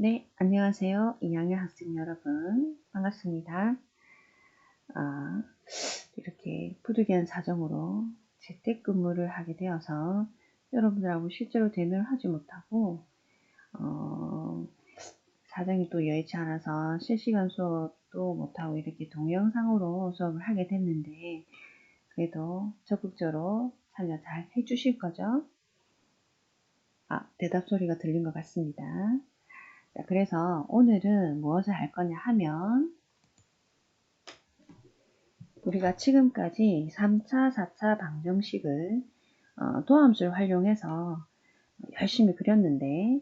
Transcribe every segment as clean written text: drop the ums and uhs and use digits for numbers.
네, 안녕하세요. 2학년 학생 여러분. 반갑습니다. 아, 이렇게 부득이한 사정으로 재택근무를 하게 되어서 여러분들하고 실제로 대면을 하지 못하고, 사정이 또 여의치 않아서 실시간 수업도 못하고 이렇게 동영상으로 수업을 하게 됐는데, 그래도 적극적으로 참여 잘 해주실 거죠? 대답 소리가 들린 것 같습니다. 자, 그래서 오늘은 무엇을 할 거냐 하면, 우리가 지금까지 3차, 4차 방정식을 도함수를 활용해서 열심히 그렸는데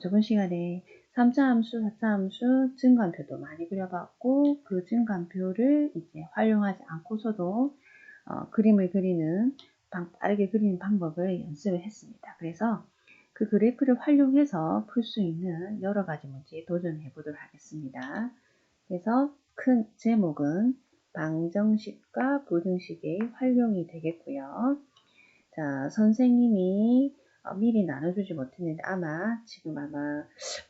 저번 시간에 3차 함수, 4차 함수 증간표도 많이 그려봤고 그 증간표를 이제 활용하지 않고서도 그림을 그리는 빠르게 그리는 방법을 연습을 했습니다. 그래서 그 그래프를 활용해서 풀 수 있는 여러 가지 문제에 도전해 보도록 하겠습니다. 그래서 큰 제목은 방정식과 부등식의 활용이 되겠고요. 자, 선생님이 미리 나눠주지 못했는데 지금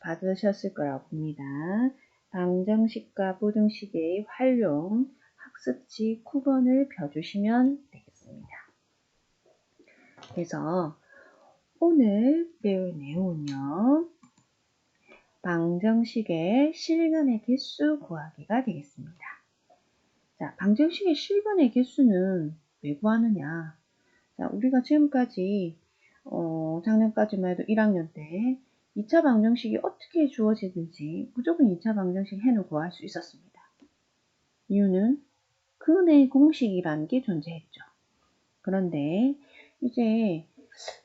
받으셨을 거라고 봅니다. 방정식과 부등식의 활용 학습지 9번을 펴주시면 되겠습니다. 그래서 오늘 배울 내용은요. 방정식의 실근의 개수 구하기가 되겠습니다. 자, 방정식의 실근의 개수는 왜 구하느냐? 자, 우리가 지금까지 작년까지만 해도 1학년 때 2차 방정식이 어떻게 주어지든지 무조건 2차 방정식 해는 구할 수 있었습니다. 이유는 근의 공식이라는 게 존재했죠. 그런데 이제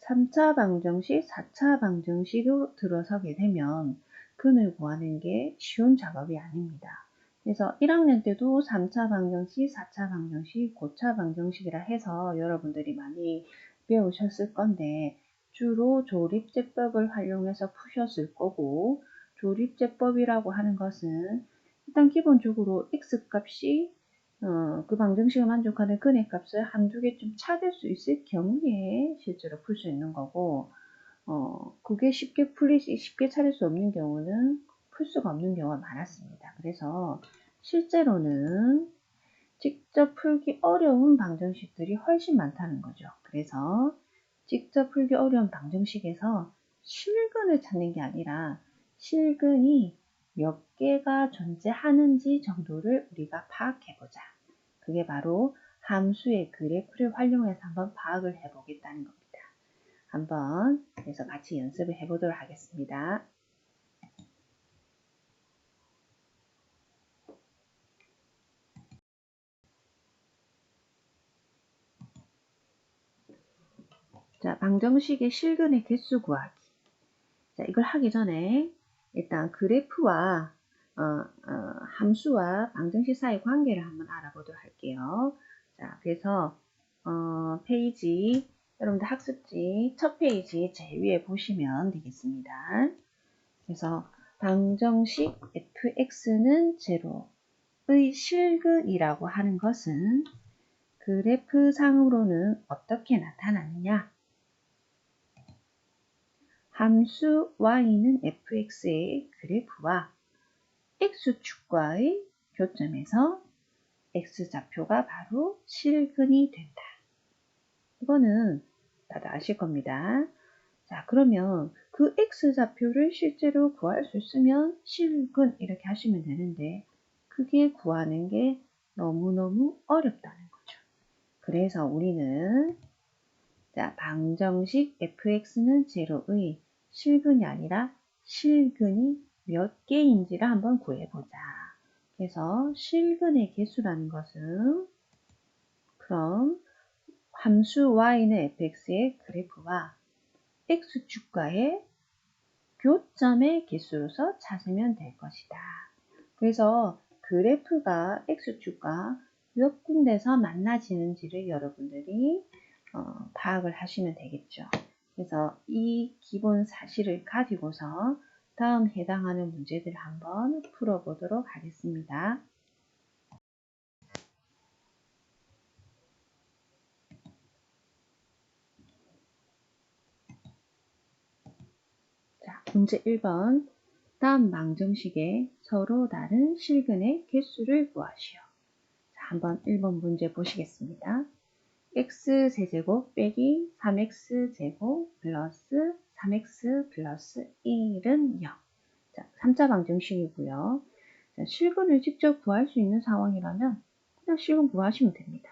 3차 방정식, 4차 방정식으로 들어서게 되면 근을 구하는 게 쉬운 작업이 아닙니다. 그래서 1학년 때도 3차 방정식, 4차 방정식, 고차 방정식이라 해서 여러분들이 많이 배우셨을 건데 주로 조립제법을 활용해서 푸셨을 거고, 조립제법이라고 하는 것은 일단 기본적으로 x값이 그 방정식을 만족하는 근의 값을 한두 개쯤 찾을 수 있을 경우에 실제로 풀 수 있는 거고, 그게 쉽게 찾을 수 없는 경우는 풀 수가 없는 경우가 많았습니다. 그래서 실제로는 직접 풀기 어려운 방정식들이 훨씬 많다는 거죠. 그래서 직접 풀기 어려운 방정식에서 실근을 찾는 게 아니라 실근이 몇 개가 존재하는지 정도를 우리가 파악해보자. 그게 바로 함수의 그래프를 활용해서 한번 파악을 해보겠다는 겁니다. 한번 그래서 같이 연습을 해보도록 하겠습니다. 자, 방정식의 실근의 개수 구하기. 자, 이걸 하기 전에 일단 그래프와 함수와 방정식 사이 관계를 한번 알아보도록 할게요. 자, 그래서 페이지, 여러분들 학습지 첫 페이지 제일 위에 보시면 되겠습니다. 그래서 방정식 fx는 제로의 실근이라고 하는 것은 그래프상으로는 어떻게 나타나느냐? 함수 y는 fx의 그래프와 x축과의 교점에서 x좌표가 바로 실근이 된다. 이거는 다들 아실 겁니다. 자, 그러면 그 x좌표를 실제로 구할 수 있으면 실근 이렇게 하시면 되는데 그게 구하는 게 너무너무 어렵다는 거죠. 그래서 우리는 자, 방정식 fx는 제로의 실근이 아니라 실근이 몇 개인지를 한번 구해보자. 그래서 실근의 개수라는 것은 그럼 함수 y는 fx의 그래프와 x축과의 교점의 개수로서 찾으면 될 것이다. 그래서 그래프가 x축과 몇 군데서 만나지는지를 여러분들이 파악을 하시면 되겠죠. 그래서 이 기본 사실을 가지고서 다음 해당하는 문제들을 한번 풀어보도록 하겠습니다. 자, 문제 1번. 다음 방정식에 서로 다른 실근의 개수를 구하시오. 자, 한번 1번 문제 보시겠습니다. x세제곱 빼기 3x제곱 플러스 3x 플러스 1은 0. 자, 3차 방정식이고요. 자, 실근을 직접 구할 수 있는 상황이라면 그냥 실근 구하시면 됩니다.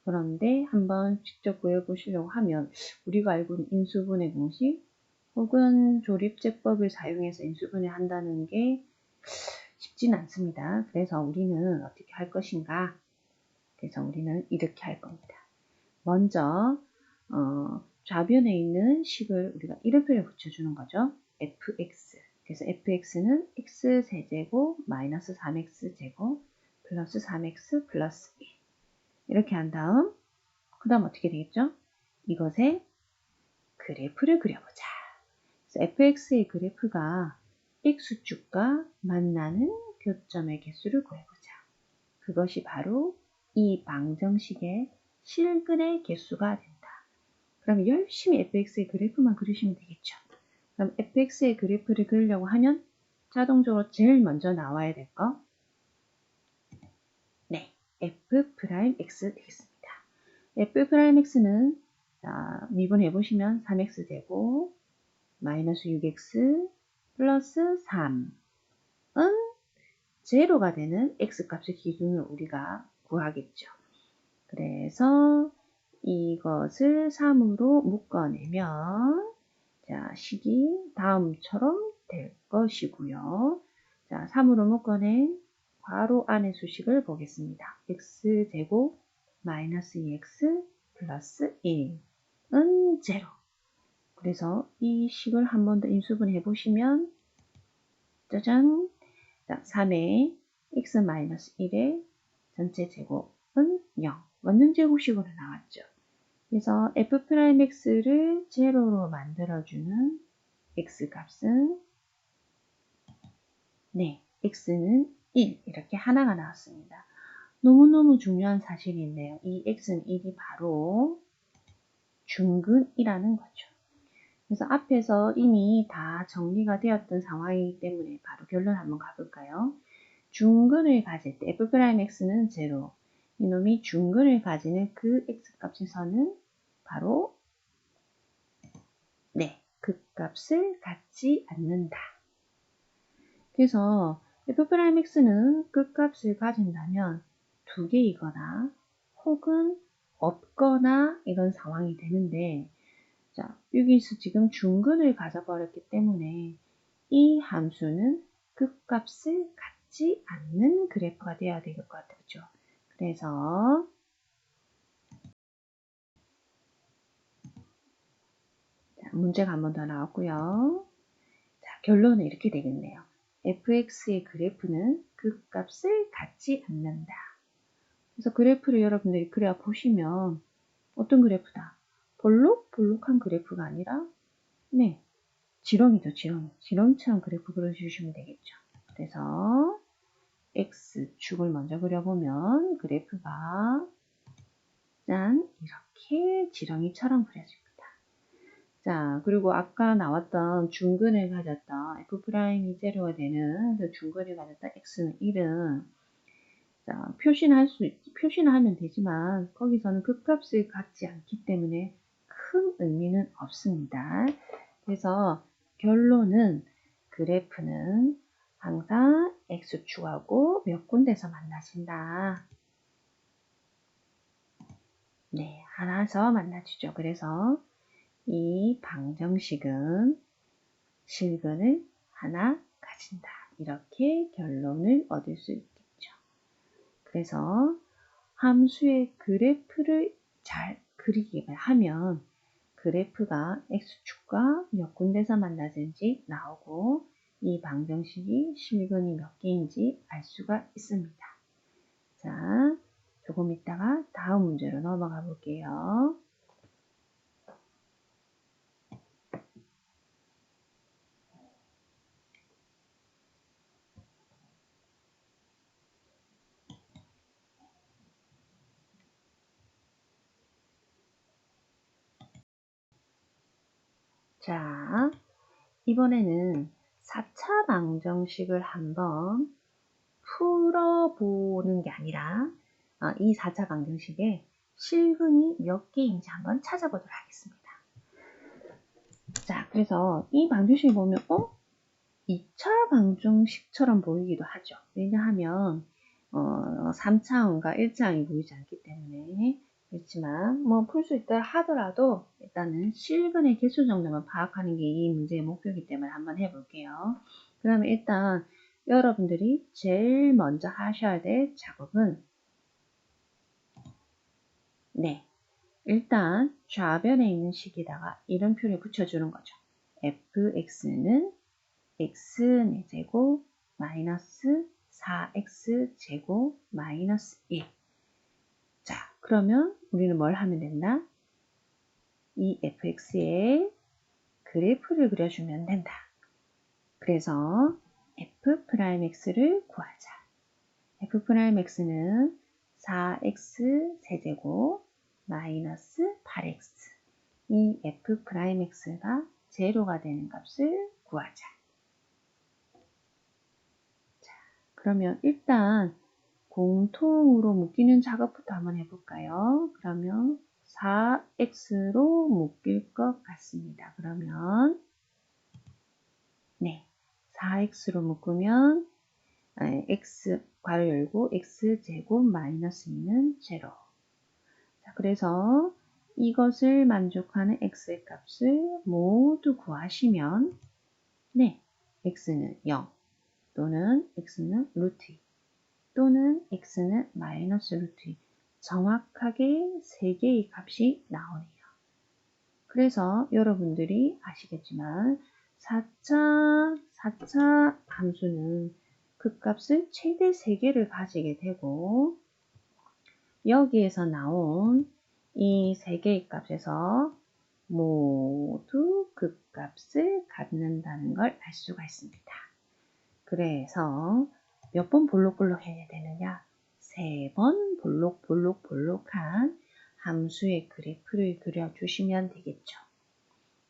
그런데 한번 직접 구해보시려고 하면 우리가 알고 있는 인수분해 공식 혹은 조립제법을 사용해서 인수분해 한다는 게 쉽지는 않습니다. 그래서 우리는 어떻게 할 것인가? 그래서 우리는 이렇게 할 겁니다. 먼저 좌변에 있는 식을 우리가 이름표를 붙여주는 거죠. fx. 그래서 fx는 x세제곱 마이너스 3x제곱 플러스 3x 플러스 1. 이렇게 한 다음 그 다음 어떻게 되겠죠? 이것의 그래프를 그려보자. 그래서 fx의 그래프가 x축과 만나는 교점의 개수를 구해보자. 그것이 바로 이 방정식의 실근의 개수가 된다. 그럼 열심히 fx의 그래프만 그리시면 되겠죠. 그럼 fx의 그래프를 그리려고 하면 자동적으로 제일 먼저 나와야 될 거, 네, f'x 되겠습니다. f'x는 미분해 보시면 3x제곱 마이너스 6x 플러스 3은 제로가 되는 x값의 기준을 우리가 구하겠죠. 그래서 이것을 3으로 묶어내면 자, 식이 다음처럼 될 것이고요. 자, 3으로 묶어낸 괄호 안의 수식을 보겠습니다. x제곱 마이너스 2x 플러스 1은 제로. 그래서 이 식을 한 번 더 인수분해 해보시면 짜잔! 자, 3의 x-1의 전체 제곱은 0. 완전 제곱식으로 나왔죠. 그래서 f'x를 제로로 만들어주는 x값은 네, x는 1 이렇게 하나가 나왔습니다. 너무너무 중요한 사실인데요. 이 x는 1이 바로 중근이라는 거죠. 그래서 앞에서 이미 다 정리가 되었던 상황이기 때문에 바로 결론 한번 가볼까요? 중근을 가질 때 f'x는 0, 이놈이 중근을 가지는 그 x값에서는 바로 네, 그 값을 갖지 않는다. 그래서 f'x는 그 값을 가진다면 두 개이거나 혹은 없거나 이런 상황이 되는데 자, 여기서 지금 중근을 가져버렸기 때문에 이 함수는 그 값을 갖지 않는 그래프가 되어야 될 것 같아요. 그렇죠? 그래서 자, 문제가 한 번 더 나왔고요. 자, 결론은 이렇게 되겠네요. fx의 그래프는 그 값을 갖지 않는다. 그래서 그래프를 여러분들이 그려 보시면 어떤 그래프다? 볼록볼록한 그래프가 아니라 네, 지렁이죠, 지렁이. 지렁이처럼 그래프 그려주시면 되겠죠. 그래서 x축을 먼저 그려보면 그래프가 짠 이렇게 지렁이처럼 그려집니다. 자, 그리고 아까 나왔던 중근을 가졌던 f'이 제로가 되는 그 중근을 가졌던 x는 1은 자, 표시는 하면 되지만 거기서는 그 값을 갖지 않기 때문에 큰 의미는 없습니다. 그래서 결론은 그래프는 항상 x축하고 몇 군데서 만나진다. 네, 하나서 만나지죠. 그래서 이 방정식은 실근을 하나 가진다. 이렇게 결론을 얻을 수 있겠죠. 그래서 함수의 그래프를 잘 그리기만 하면 그래프가 x축과 몇 군데서 만나는지 나오고 이 방정식이 실근이 몇 개인지 알 수가 있습니다. 자, 조금 있다가 다음 문제로 넘어가 볼게요. 자, 이번에는 4차 방정식을 한번 풀어보는 게 아니라 이 4차 방정식에 실근이 몇 개인지 한번 찾아보도록 하겠습니다. 자, 그래서 이 방정식을 보면 2차 방정식처럼 보이기도 하죠. 왜냐하면 3차원과 1차원이 보이지 않기 때문에. 그렇지만 뭐 풀 수 있다 하더라도 일단은 실근의 개수 정도만 파악하는 게 이 문제의 목표이기 때문에 한번 해볼게요. 그러면 일단 여러분들이 제일 먼저 하셔야 될 작업은 일단 좌변에 있는 식에다가 이름표를 붙여주는 거죠. fx는 x 4제곱 마이너스 4x제곱 마이너스 1. 자, 그러면 우리는 뭘 하면 된다? 이 fx의 그래프를 그려주면 된다. 그래서 f'x를 구하자. f'x는 4x 세제곱 마이너스 8x. 이 f'x가 제로가 되는 값을 구하자. 자, 그러면 일단 공통으로 묶이는 작업부터 한번 해볼까요? 그러면 4x로 묶일 것 같습니다. 그러면 4x로 묶으면 x 괄호 열고 x제곱 마이너스 2는 제로. 자, 그래서 이것을 만족하는 x의 값을 모두 구하시면 x는 0 또는 x는 루트 2 또는 x는 마이너스 루트 2 정확하게 3개의 값이 나오네요. 그래서 여러분들이 아시겠지만 4차 함수는 그 값을 최대 3개를 가지게 되고 여기에서 나온 이 3개의 값에서 모두 그 값을 갖는다는 걸 알 수가 있습니다. 그래서 몇 번 볼록볼록 해야 되느냐? 3번 볼록한 함수의 그래프를 그려주시면 되겠죠.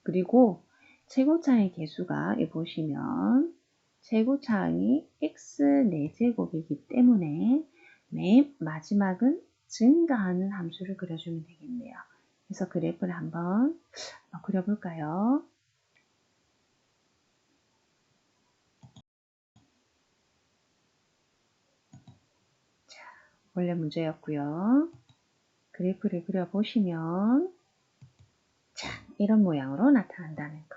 그리고 최고차의 개수가 보시면 최고차항이 x 4제곱이기 때문에 맨 마지막은 증가하는 함수를 그려주면 되겠네요. 그래서 그래프를 한번 그려볼까요? 자, 원래 문제였고요. 그래프를 그려보시면 자, 이런 모양으로 나타난다는 거.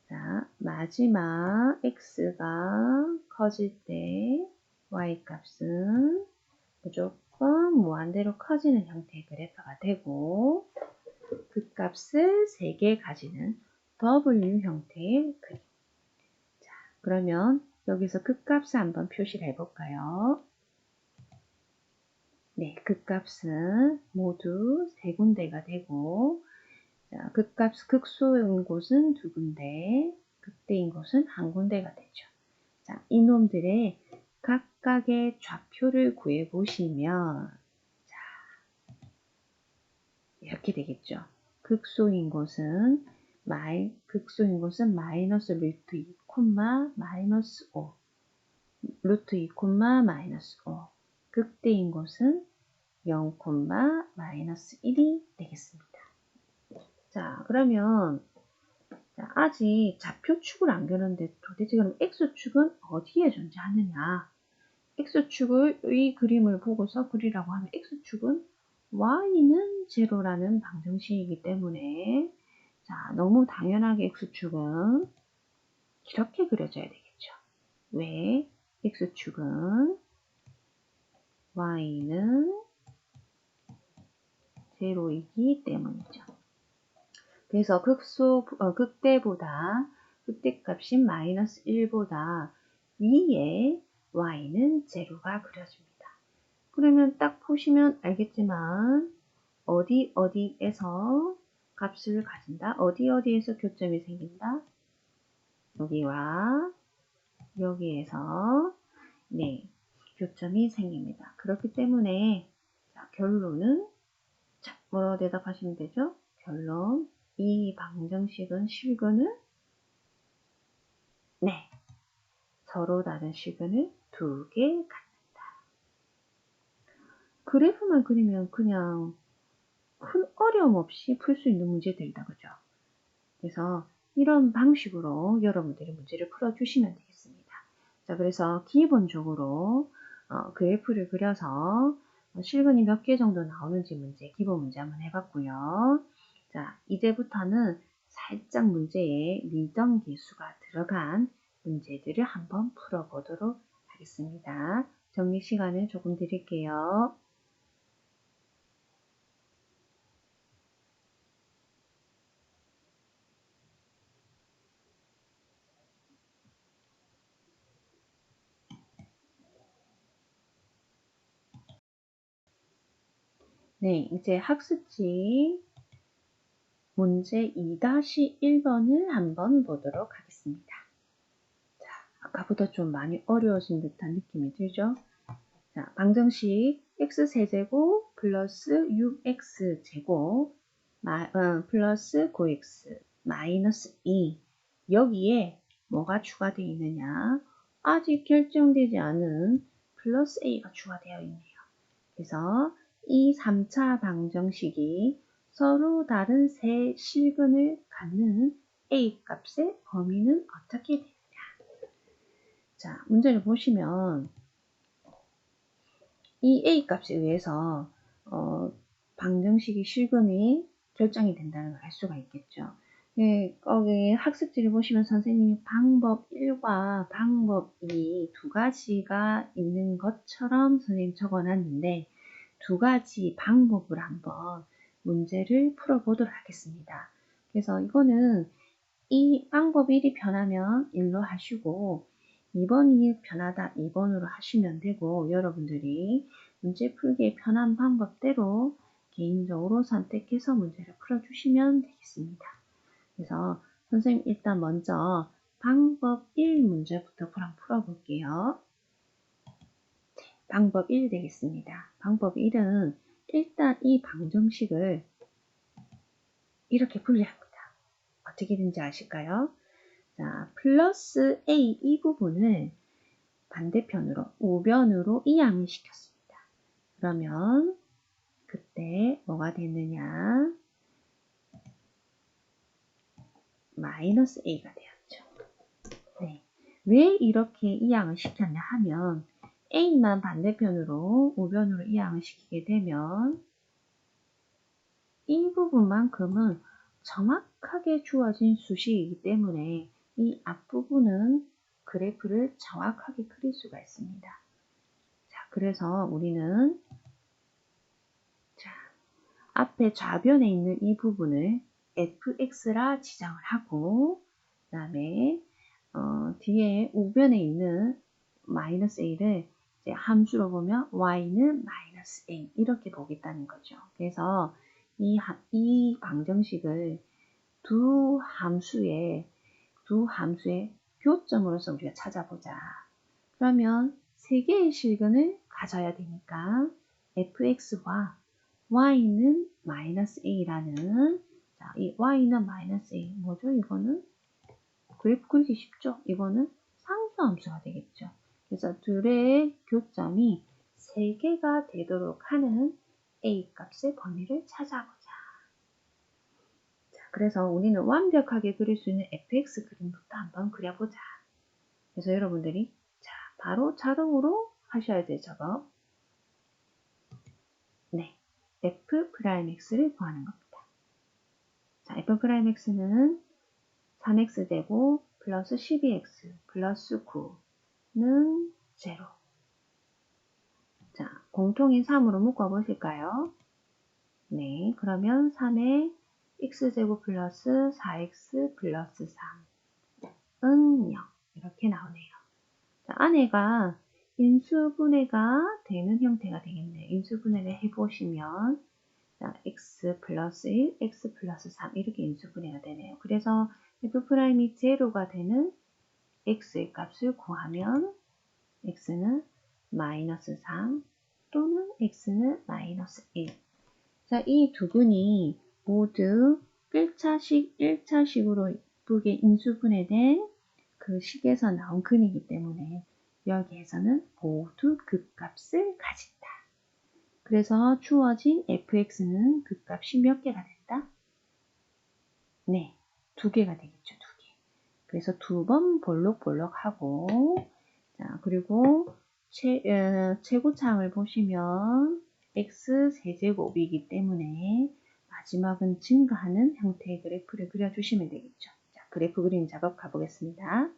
자, 마지막 x가 커질 때 y 값은 무조건 무한대로 커지는 형태의 그래프가 되고 그 값을 3개 가지는 W 형태의 그림. 자, 그러면 여기서 그 값을 한번 표시를 해볼까요? 그 값은 모두 3군데가 되고 자, 극소인 곳은 2군데, 극대인 곳은 1군데가 되죠. 자, 이놈들의 각각의 좌표를 구해보시면 자, 이렇게 되겠죠. 극소인 곳은 마이너스 루트 2, 마이너스 5, 루트 2, 마이너스 5. 극대인 곳은 0, 마이너스 1이 되겠습니다. 자, 그러면 아직 좌표축을 안 그렸는데 도대체 그럼 x축은 어디에 존재하느냐? x축을 이 그림을 보고서 그리라고 하면 x축은 y는 제로라는 방정식이기 때문에 자, 너무 당연하게 x축은 이렇게 그려져야 되겠죠. 왜? x축은 y는 제로이기 때문이죠. 그래서 극대값인 마이너스 1보다 위에 y는 제로가 그려집니다. 그러면 딱 보시면 알겠지만 어디에서 값을 가진다? 어디에서 교점이 생긴다? 여기와 여기에서 교점이 생깁니다. 그렇기 때문에 자, 결론은 뭐라고 대답하시면 되죠? 결론 이 방정식은 실근을 서로 다른 시근을 두 개 갖는다. 그래프만 그리면 그냥 큰 어려움 없이 풀 수 있는 문제들이다. 그죠? 그래서 이런 방식으로 여러분들이 문제를 풀어주시면 되겠습니다. 자, 그래서 기본적으로 그래프를 그려서 실근이 몇 개 정도 나오는지 문제, 기본 문제 한번 해봤고요. 자, 이제부터는 살짝 문제에 미정계수가 들어간 문제들을 한번 풀어보도록 하겠습니다. 정리 시간을 조금 드릴게요. 네, 이제 학습지 문제 2-1번을 한번 보도록 하겠습니다. 자, 아까보다 좀 많이 어려워진 듯한 느낌이 들죠? 자, 방정식 x세제곱 플러스 6x제곱 플러스 9x 마이너스 2 여기에 뭐가 추가되어 있느냐? 아직 결정되지 않은 플러스 a가 추가되어 있네요. 그래서 이 3차 방정식이 서로 다른 세 실근을 갖는 a 값의 범위는 어떻게 되느냐? 자, 문제를 보시면 이 a 값에 의해서 방정식이 실근이 결정이 된다는 걸 알 수가 있겠죠. 예, 거기 학습지를 보시면 선생님이 방법 1과 방법 2 두 가지가 있는 것처럼 선생님 적어놨는데 두 가지 방법을 한번 문제를 풀어보도록 하겠습니다. 그래서 이거는 이 방법 1이 편하면 1로 하시고 2번이 편하다 2번으로 하시면 되고 여러분들이 문제 풀기에 편한 방법대로 개인적으로 선택해서 문제를 풀어주시면 되겠습니다. 그래서 선생님 일단 먼저 방법 1 문제부터 그럼 풀어볼게요. 방법 1 되겠습니다. 방법 1은 일단 이 방정식을 이렇게 분리합니다. 어떻게 되는지 아실까요? 자, 플러스 a 이 부분을 반대편으로 우변으로 이항을 시켰습니다. 그러면 그때 뭐가 됐느냐? 마이너스 a가 되었죠. 네. 왜 이렇게 이항을 시켰냐 하면 a만 반대편으로 우변으로 이항을 시키게 되면 이 부분만큼은 정확하게 주어진 수식이기 때문에 이 앞부분은 그래프를 정확하게 그릴 수가 있습니다. 자, 그래서 우리는 자, 앞에 좌변에 있는 이 부분을 fx라 지정을 하고 그 다음에 뒤에 우변에 있는 마이너스 a를 이제 함수로 보면 y는 마이너스 a 이렇게 보겠다는 거죠. 그래서 이 방정식을 두 함수의 교점으로서 우리가 찾아보자. 그러면 세 개의 실근을 가져야 되니까 fx와 y는 마이너스 a라는 자, 이 y는 마이너스 a 뭐죠? 이거는 그래프 그리기 쉽죠? 이거는 상수함수가 되겠죠. 그래서 둘의 교점이 3개가 되도록 하는 a 값의 범위를 찾아보자. 자, 그래서 우리는 완벽하게 그릴 수 있는 fx 그림부터 한번 그려보자. 그래서 여러분들이 자, 바로 자동으로 하셔야 될 작업. 네, f'x를 구하는 겁니다. 자, f'x는 3x제곱 플러스 12x 플러스 9는 0. 자, 공통인 3으로 묶어보실까요? 네, 그러면 3에 x제곱 플러스 4x 플러스 3은 0. 이렇게 나오네요. 자, 안에가 인수분해가 되는 형태가 되겠네요. 인수분해를 해보시면 자, x 플러스 1, x 플러스 3 이렇게 인수분해가 되네요. 그래서 f'이 제로가 되는 x의 값을 구하면 x는 마이너스 3 또는 x는 마이너스 1. 자, 이 두 근이 모두 1차식으로 이쁘게 인수분해된 그 식에서 나온 근이기 때문에 여기에서는 모두 극값을 가진다. 그래서 주어진 fx는 극값이 몇 개가 된다? 네, 2개가 되겠죠. 2개. 그래서 2번 볼록볼록하고, 자, 그리고 최고차항을 보시면 x 세제곱이기 때문에 마지막은 증가하는 형태의 그래프를 그려주시면 되겠죠. 자, 그래프 그림 작업 가보겠습니다.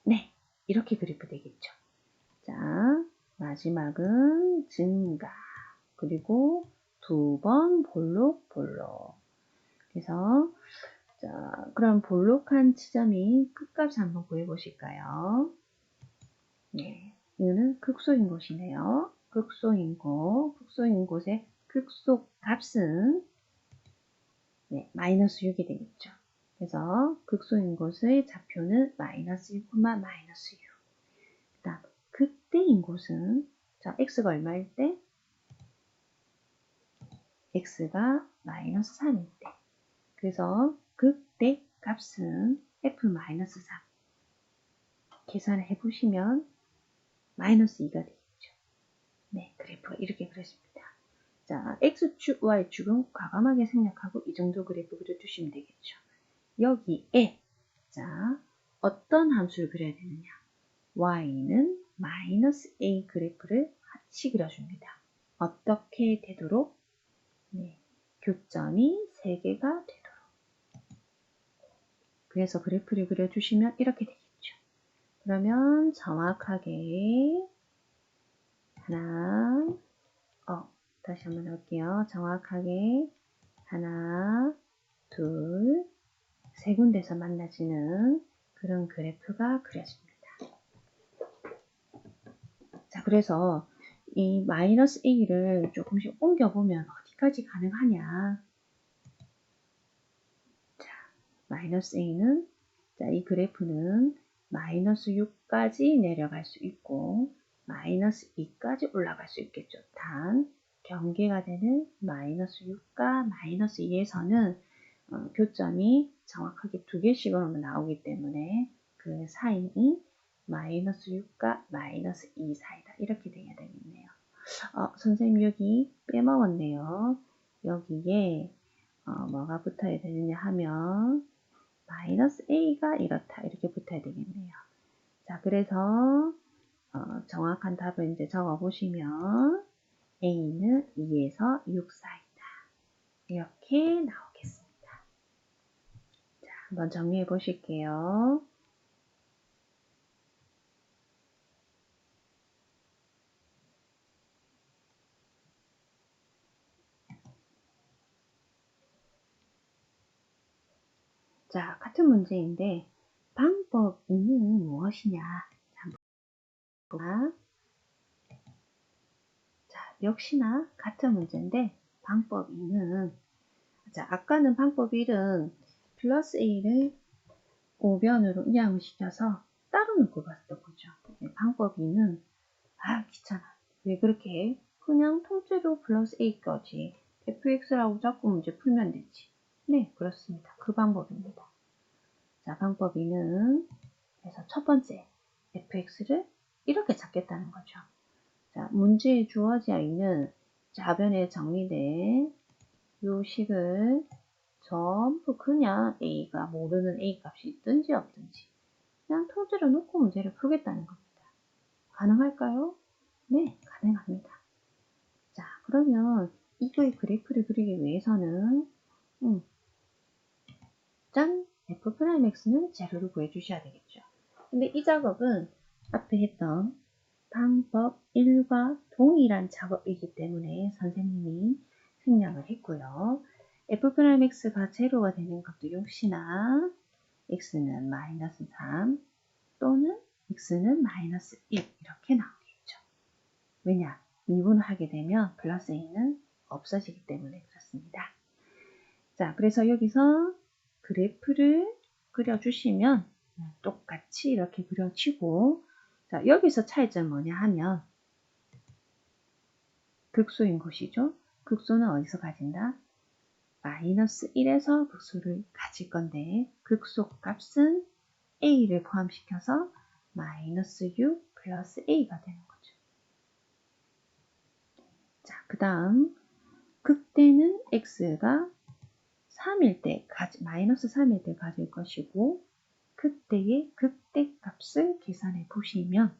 네, 이렇게 그래프 되겠죠. 자, 마지막은 증가, 그리고 2번 볼록볼록. 그래서 자, 그럼 볼록한 지점이 끝값을 한번 구해보실까요? 네, 이거는 극소인 곳이네요. 극소인 곳의 극소 값은 네, 마이너스 6이 되겠죠. 그래서 극소인 곳의 좌표는 마이너스 1, 마이너스 6. 그 다음 극대인 곳은 자, x가 얼마일 때? x가 마이너스 3일 때. 그래서 극대 값은 f-3. 계산을 해보시면 마이너스 2가 되겠죠. 네, 그래프가 이렇게 그려집니다. 자, x축, y축은 과감하게 생략하고 이 정도 그래프 그려주시면 되겠죠. 여기에 자, 어떤 함수를 그려야 되느냐? y는 마이너스 a 그래프를 같이 그려줍니다. 어떻게 되도록? 네, 교점이 3개가 되도록. 그래서 그래프를 그려주시면 이렇게 되겠죠. 그러면 정확하게 하나, 다시 한번 해볼게요. 정확하게 하나, 둘, 3군데서 만나지는 그런 그래프가 그려집니다. 자, 그래서 이 마이너스 a를 조금씩 옮겨보면 어디까지 가능하냐? 자, 마이너스 a는 자, 이 그래프는 마이너스 6까지 내려갈 수 있고 마이너스 2까지 올라갈 수 있겠죠. 단 경계가 되는 마이너스 6과 마이너스 2에서는 교점이 정확하게 2개씩으로 나오기 때문에 그 사이이 마이너스 6과 마이너스 2 사이다. 이렇게 돼야 되겠네요. 선생님 여기 빼먹었네요. 여기에 뭐가 붙어야 되느냐 하면 마이너스 a가 이렇다. 이렇게 붙어야 되겠네요. 자, 그래서 정확한 답을 이제 적어보시면 a는 2에서 6 사이다. 이렇게 나오겠습니다. 자, 한번 정리해 보실게요. 자, 같은 문제인데 방법 2는 무엇이냐? 자, 역시나 같은 문제인데 방법 2는 자, 아까는 방법 1은 플러스 a를 5변으로 이항을 시켜서 따로 놓고 봤던 거죠. 네, 방법 2는 귀찮아. 왜 그렇게 해? 그냥 통째로 플러스 a까지 fx라고 잡고 문제 풀면 되지. 네, 그렇습니다. 그 방법입니다. 자, 방법 2는 그래서 첫 번째 fx를 이렇게 잡겠다는 거죠. 자, 문제에 주어져 있는 좌변에 정리된 요 식을 전부 그냥 a가 모르는 a 값이 있든지 없든지 그냥 통째로 놓고 문제를 풀겠다는 겁니다. 가능할까요? 네, 가능합니다. 자, 그러면 이거의 그래프를 그리기 위해서는 짠! f'x는 제로를 구해주셔야 되겠죠. 근데 이 작업은 앞에 했던 방법 1과 동일한 작업이기 때문에 선생님이 생략을 했고요. f'x가 제로가 되는 것도 역시나 x는 마이너스 3 또는 x는 마이너스 1 이렇게 나오겠죠. 왜냐? 미분을 하게 되면 플러스 a는 없어지기 때문에 그렇습니다. 자, 그래서 여기서 그래프를 그려주시면 똑같이 이렇게 그려지고 자, 여기서 차이점은 뭐냐 하면 극소인 곳이죠. 극소는 어디서 가진다? 마이너스 1에서 극소를 가질 건데 극소값은 a를 포함시켜서 마이너스 6 플러스 a가 되는 거죠. 자, 그 다음 극대는 x가 3일 때 마이너스 3일 때 가질 것이고 그때의 극대값을 계산해 보시면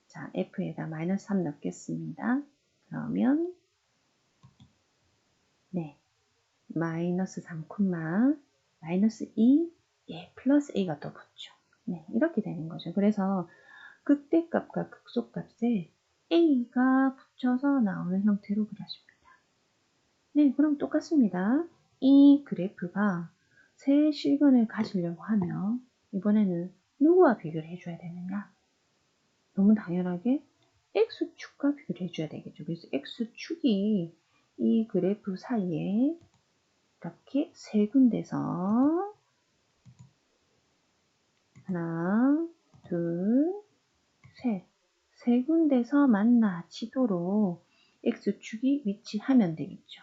자, f에다 마이너스 3 넣겠습니다. 그러면 네, 마이너스 3, 마이너스 2, 예, 플러스 a가 또 붙죠. 네, 이렇게 되는 거죠. 그래서 극대값과 극소값에 a가 붙여서 나오는 형태로 그려줍니다. 네, 그럼 똑같습니다. 이 그래프가 새 실근을 가지려고 하면 이번에는 누구와 비교를 해줘야 되느냐? 너무 당연하게 x축과 비교를 해줘야 되겠죠. 그래서 x축이 이 그래프 사이에 이렇게 세 군데서 하나, 둘, 세 군데서 만나지도록 x축이 위치하면 되겠죠.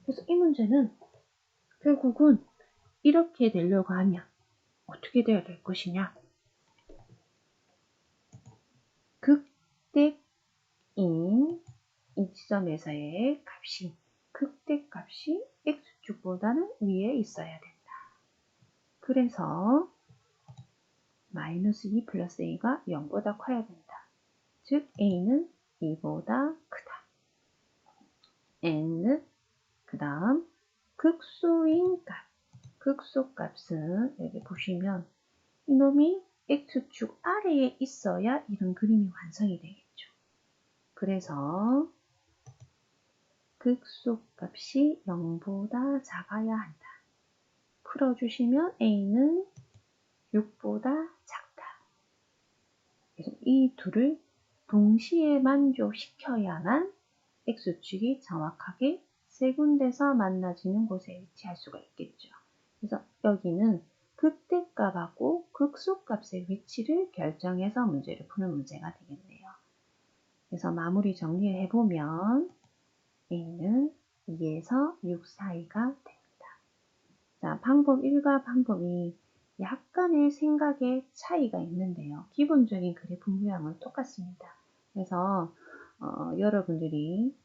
그래서 이 문제는 결국은 이렇게 되려고 하면 어떻게 되어야 될 것이냐? 극대인 이 지점에서의 값이 극대값이 x축보다는 위에 있어야 된다. 그래서 마이너스 2 플러스 a가 0보다 커야 된다. 즉 a는 2보다 크다. and 그 다음 극소인 값, 극소값은 여기 보시면 이놈이 x축 아래에 있어야 이런 그림이 완성이 되겠죠. 그래서 극소값이 0보다 작아야 한다. 풀어주시면 a는 6보다 작다. 그래서 이 둘을 동시에 만족시켜야만 x축이 정확하게 세 군데서 만나지는 곳에 위치할 수가 있겠죠. 그래서 여기는 극대값하고 극소값의 위치를 결정해서 문제를 푸는 문제가 되겠네요. 그래서 마무리 정리를 해보면 a는 2에서 6 사이가 됩니다. 자, 방법 1과 방법 2 약간의 생각의 차이가 있는데요. 기본적인 그래프 모양은 똑같습니다. 그래서 여러분들이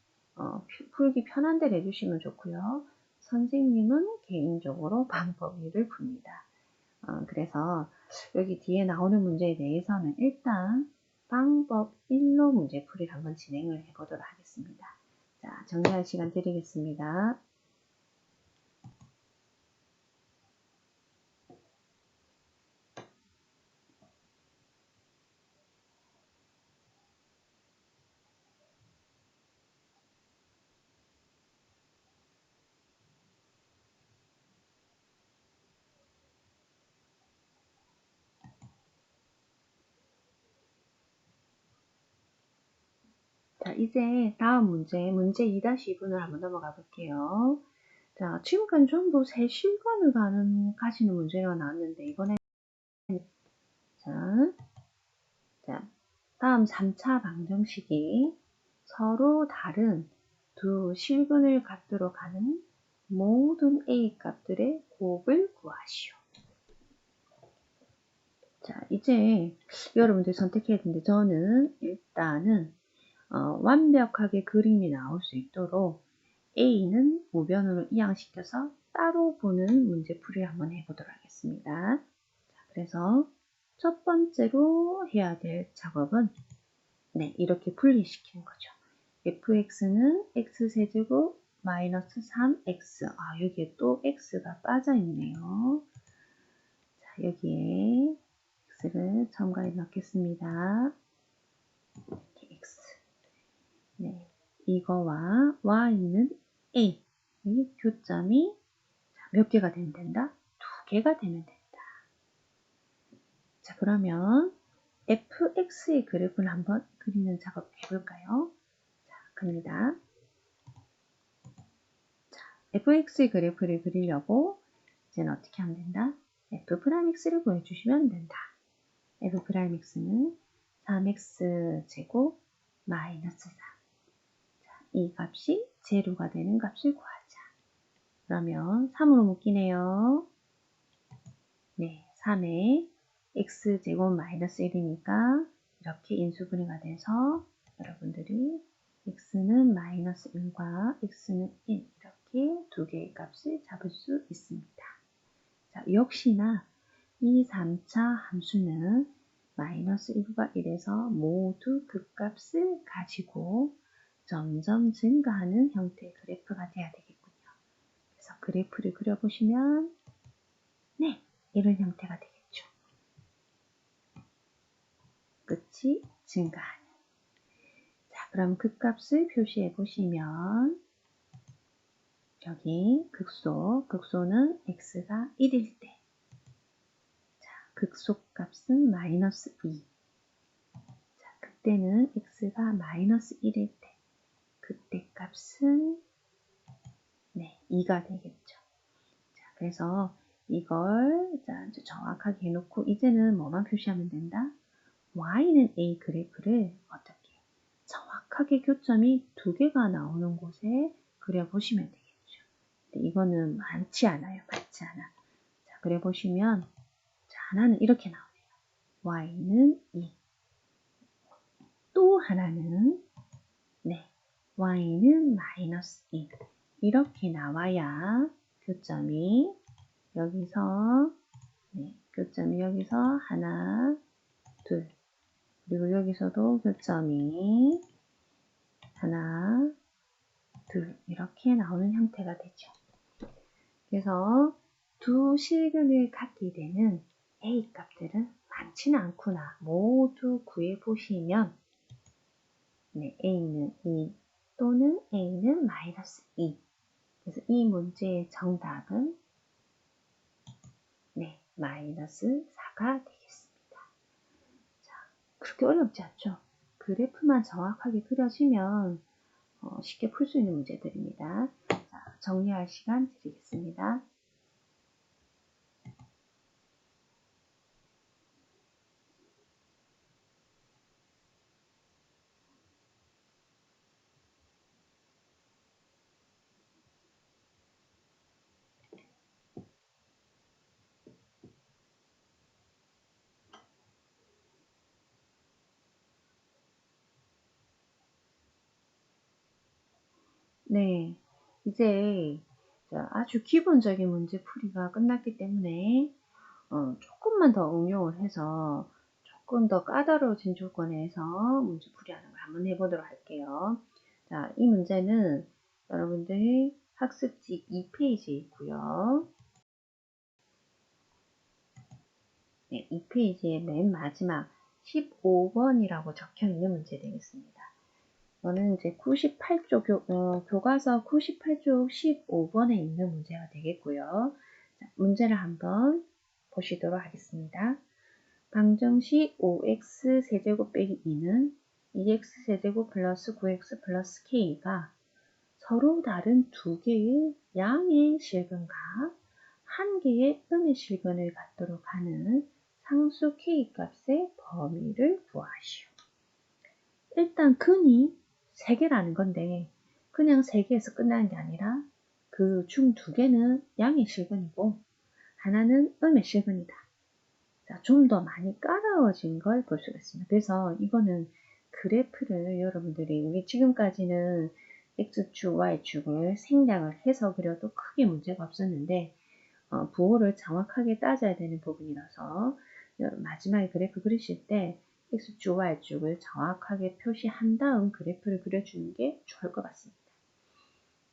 풀기 편한 대로 해주시면 좋고요. 선생님은 개인적으로 방법 1을 풉니다. 그래서 여기 뒤에 나오는 문제에 대해서는 일단 방법 1로 문제풀이를 한번 진행을 해보도록 하겠습니다. 자, 정리할 시간 드리겠습니다. 자, 이제 다음 문제 2-2분을 한번 넘어가 볼게요. 자, 지금까지 전부 세 실관을 가시는 문제가 나왔는데, 이번에, 자, 다음 3차 방정식이 서로 다른 두 실근을 갖도록 하는 모든 A 값들의 곱을 구하시오. 자, 이제 여러분들 선택해야 되는데, 저는 일단은 완벽하게 그림이 나올 수 있도록 A는 우변으로 이항시켜서 따로 보는 문제풀이를 한번 해보도록 하겠습니다. 자, 그래서 첫 번째로 해야 될 작업은 네, 이렇게 분리시키는 거죠. fx는 x세제곱 마이너스 3x. 여기에 또 x가 빠져 있네요. 자, 여기에 x를 첨가해 넣겠습니다. 이렇게 x. 네, 이거와 y는 a. 이 교점이 몇 개가 되면 된다? 2개가 되면 된다. 자, 그러면 fx의 그래프를 한번 그리는 작업 해볼까요? 자, 갑니다. 자, fx의 그래프를 그리려고 이제는 어떻게 하면 된다? f'x를 보여주시면 된다. f'x는 3x 제곱 마이너스 4. 자, 이 값이 제로가 되는 값을 구하자. 그러면 3으로 묶이네요. 네, 3에 x제곱 마이너스 1이니까 이렇게 인수분해가 돼서 여러분들이 x는 마이너스 1과 x는 1 이렇게 두 개의 값을 잡을 수 있습니다. 자, 역시나 이 3차 함수는 마이너스 1과 1에서 모두 그 값을 가지고 점점 증가하는 형태의 그래프가 돼야 되겠군요. 그래서 그래프를 그려보시면 네, 이런 형태가 되겠죠. 끝이 증가하는. 자, 그럼 그 값을 표시해 보시면 여기 극소는 x가 1일 때 극소값은 마이너스 2. 자, 그때는 x가 마이너스 1일 때 그때 값은 네, 2가 되겠죠. 자, 그래서 이걸 자, 이제 정확하게 해놓고 이제는 뭐만 표시하면 된다? y는 a 그래프를 어떻게 정확하게 교점이 두 개가 나오는 곳에 그려보시면 되겠죠. 근데 이거는 많지 않아요. 많지 않아. 자, 그려보시면 자, 하나는 이렇게 나오네요. y는 2. 또 하나는 네, y는 마이너스 2. 이렇게 나와야 교점이 여기서 네, 교점이 여기서 하나, 둘 그리고 여기서도 교점이 하나, 둘 이렇게 나오는 형태가 되죠. 그래서 두 실근을 갖게 되는 A 값들은 많지는 않구나. 모두 구해보시면 네, A는 2 또는 A는 마이너스 2. 그래서 이 문제의 정답은 네, 마이너스 4가 되겠습니다. 자, 그렇게 어렵지 않죠? 그래프만 정확하게 그려지면 쉽게 풀 수 있는 문제들입니다. 자, 정리할 시간 드리겠습니다. 네, 이제 아주 기본적인 문제 풀이가 끝났기 때문에 조금만 더 응용을 해서 조금 더 까다로워진 조건에서 문제 풀이하는 걸 한번 해보도록 할게요. 자, 이 문제는 여러분들이 학습지 2페이지에 있고요. 네, 2페이지의 맨 마지막 15번이라고 적혀 있는 문제 되겠습니다. 이거는 이제 98쪽 교과서 98쪽 15번에 있는 문제가 되겠고요. 자, 문제를 한번 보시도록 하겠습니다. 방정식 5x 세제곱 빼기 2는 2x 세제곱 플러스 9x 플러스 k가 서로 다른 두 개의 양의 실근과 한 개의 음의 실근을 갖도록 하는 상수 k 값의 범위를 구하시오. 일단 근이 3개라는 건데 그냥 3개에서 끝나는 게 아니라 그 중 2개는 양의 실근이고 하나는 음의 실근이다. 자, 좀 더 많이 까다로워진 걸 볼 수가 있습니다. 그래서 이거는 그래프를 여러분들이 우리 지금까지는 X축, Y축을 생략을 해서 그려도 크게 문제가 없었는데 부호를 정확하게 따져야 되는 부분이라서 마지막에 그래프 그리실 때 X축, Y축을 정확하게 표시한 다음 그래프를 그려주는 게 좋을 것 같습니다.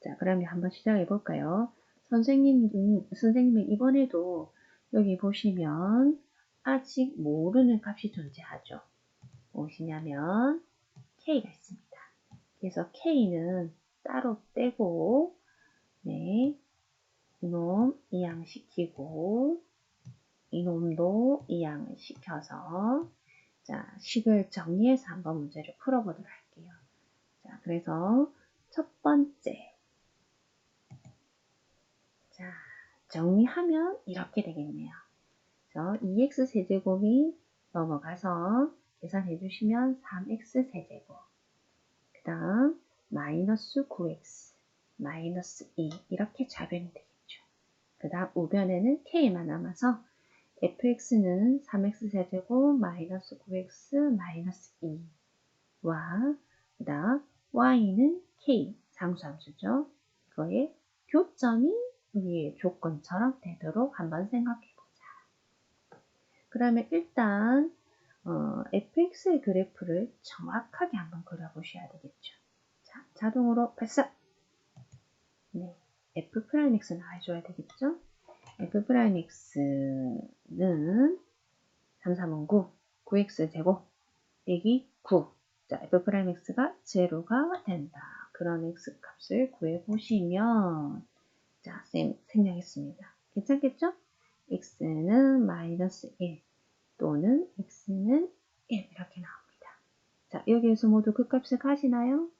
자, 그러면 한번 시작해 볼까요? 선생님은 이번에도 여기 보시면 아직 모르는 값이 존재하죠. 무엇이냐면 K가 있습니다. 그래서 K는 따로 떼고 네, 이놈 이항시키고 이놈도 이항을 시켜서 자, 식을 정리해서 한번 문제를 풀어보도록 할게요. 자, 그래서 첫 번째 자, 정리하면 이렇게 되겠네요. 2x 세제곱이 넘어가서 계산해 주시면 3x 세제곱 그 다음 마이너스 9x 마이너스 2 이렇게 좌변이 되겠죠. 그 다음 우변에는 k만 남아서 fx는 3x 세제곱 마이너스 9x 마이너스 2와 그 다음 y는 k 상수함수죠. 이거의 교점이 위의 조건처럼 되도록 한번 생각해 보자. 그러면 일단 fx의 그래프를 정확하게 한번 그려보셔야 되겠죠. 자, 자동으로 발사! 네, f'x 나와줘야 되겠죠. f'x는 3, 3은 9, 9x 제곱 빼기 9. 자, f'x가 제로가 된다. 그런 x 값을 구해보시면 자, 쌤 생략했습니다. 괜찮겠죠? x는 마이너스 1 또는 x는 1 이렇게 나옵니다. 자, 여기에서 모두 그 값을 가지나요?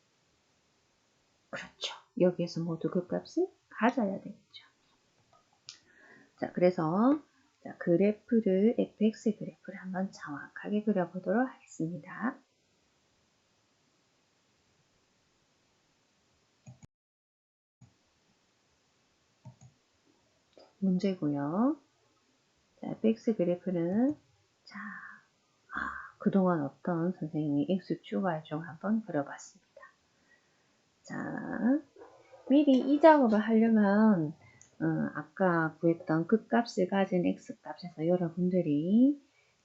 그렇죠. 여기에서 모두 그 값을 가져야 되겠죠. 자, 그래서 자, 그래프를 fx 그래프를 한번 정확하게 그려보도록 하겠습니다. 문제고요. 자, fx 그래프는 자, 그동안 없던 선생님이 x축 y축 한번 그려봤습니다. 자, 미리 이 작업을 하려면 아까 구했던 극값을 가진 x값에서 여러분들이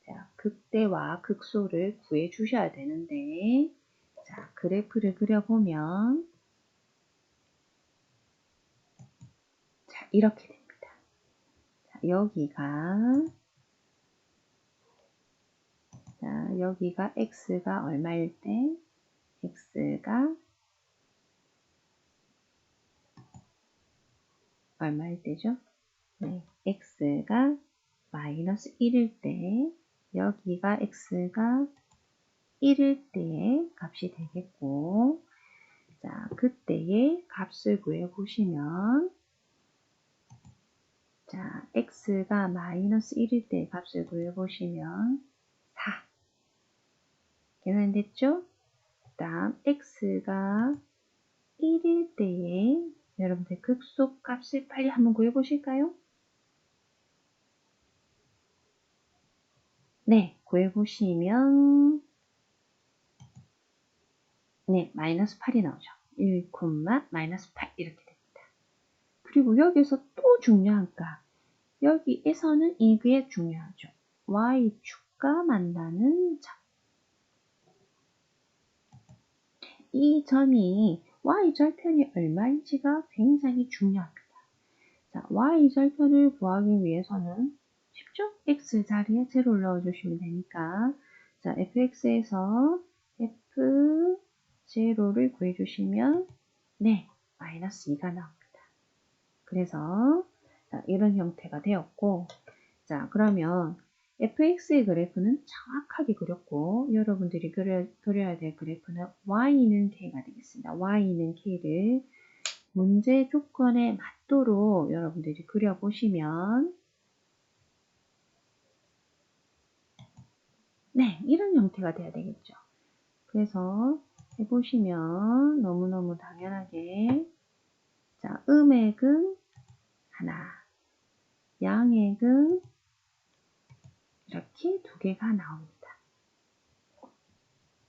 자, 극대와 극소를 구해 주셔야 되는데 자, 그래프를 그려보면 자, 이렇게 됩니다. 자, 여기가 x가 얼마일 때 x가 얼마일 때죠? 네, x가 마이너스 1일 때 여기가 x가 1일 때의 값이 되겠고 자, 그때의 값을 구해 보시면 자, x가 마이너스 1일 때의 값을 구해 보시면 4 계산됐죠? 그 다음 x가 1일 때의 여러분들 극소 값을 빨리 한번 구해 보실까요? 네, 구해 보시면 네, 마이너스 8이 나오죠. 1, 마이너스 8 이렇게 됩니다. 그리고 여기서 또 중요한 값. 여기에서는 이게 중요하죠. y축과 만나는 점. 이 점이 y절편이 얼마인지가 굉장히 중요합니다. 자, y절편을 구하기 위해서는 쉽죠? x 자리에 제로를 넣어주시면 되니까 자, fx에서 f0를 구해주시면 네, 마이너스 2가 나옵니다. 그래서 자, 이런 형태가 되었고 자, 그러면 fx의 그래프는 정확하게 그렸고 여러분들이 그려야 될 그래프는 y는 k가 되겠습니다. y는 k를 문제 조건에 맞도록 여러분들이 그려보시면 네, 이런 형태가 돼야 되겠죠. 그래서 해보시면 너무너무 당연하게 자, 음액은 하나, 양액은 이렇게 두 개가 나옵니다.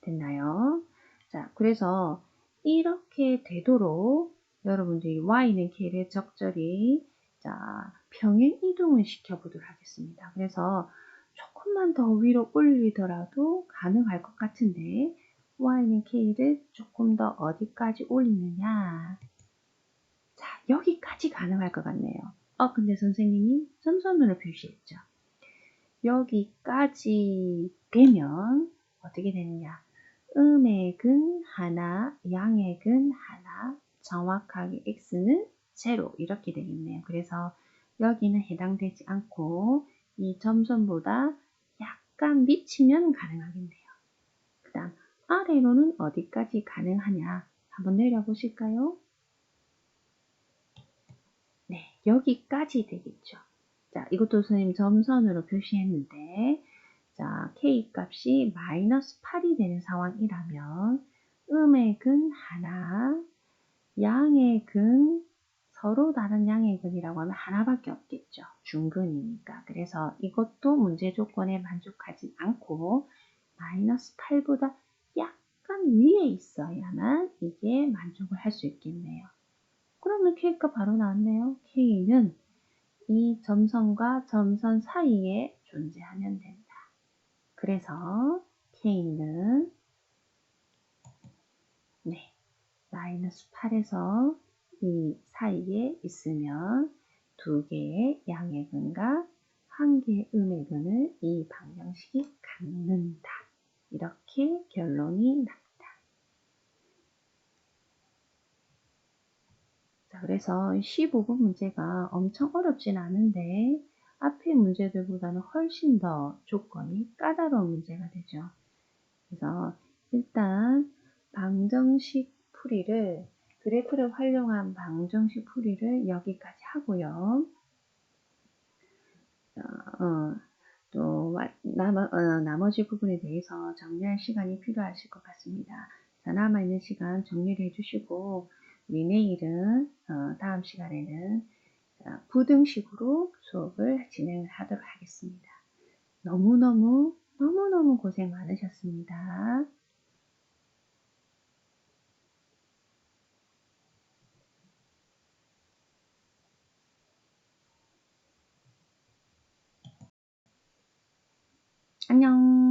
됐나요? 자, 그래서 이렇게 되도록 여러분들이 y는 k를 적절히 자, 평행 이동을 시켜보도록 하겠습니다. 그래서 조금만 더 위로 올리더라도 가능할 것 같은데 y는 k를 조금 더 어디까지 올리느냐 자, 여기까지 가능할 것 같네요. 근데 선생님이 점선으로 표시했죠. 여기까지 되면 어떻게 되느냐 음액은 하나, 양액은 하나, 정확하게 x는 0 이렇게 되겠네요. 그래서 여기는 해당되지 않고 이 점선보다 약간 미치면 가능하겠네요. 그 다음 아래로는 어디까지 가능하냐 한번 내려보실까요? 네, 여기까지 되겠죠. 자, 이것도 선생님 점선으로 표시했는데 자, k 값이 마이너스 8이 되는 상황이라면 음액은 하나, 양액은 서로 다른 양의 근이라고 하면 하나밖에 없겠죠. 중근이니까. 그래서 이것도 문제 조건에 만족하지 않고 마이너스 8보다 약간 위에 있어야만 이게 만족을 할 수 있겠네요. 그러면 K가 바로 나왔네요. K는 이 점선과 점선 사이에 존재하면 된다. 그래서 K는 마이너스 8에서 이 사이에 있으면 두 개의 양의 근과 한 개의 음의 근을 이 방정식이 갖는다. 이렇게 결론이 납니다. 자, 그래서 15번 문제가 엄청 어렵진 않은데 앞의 문제들보다는 훨씬 더 조건이 까다로운 문제가 되죠. 그래서 일단 방정식 풀이를 그래프를 활용한 방정식 풀이를 여기까지 하고요. 또 나머지 부분에 대해서 정리할 시간이 필요하실 것 같습니다. 자, 남아있는 시간 정리를 해주시고 우리 내일은 다음 시간에는 부등식으로 수업을 진행을 하도록 하겠습니다. 너무너무 고생 많으셨습니다. 안녕.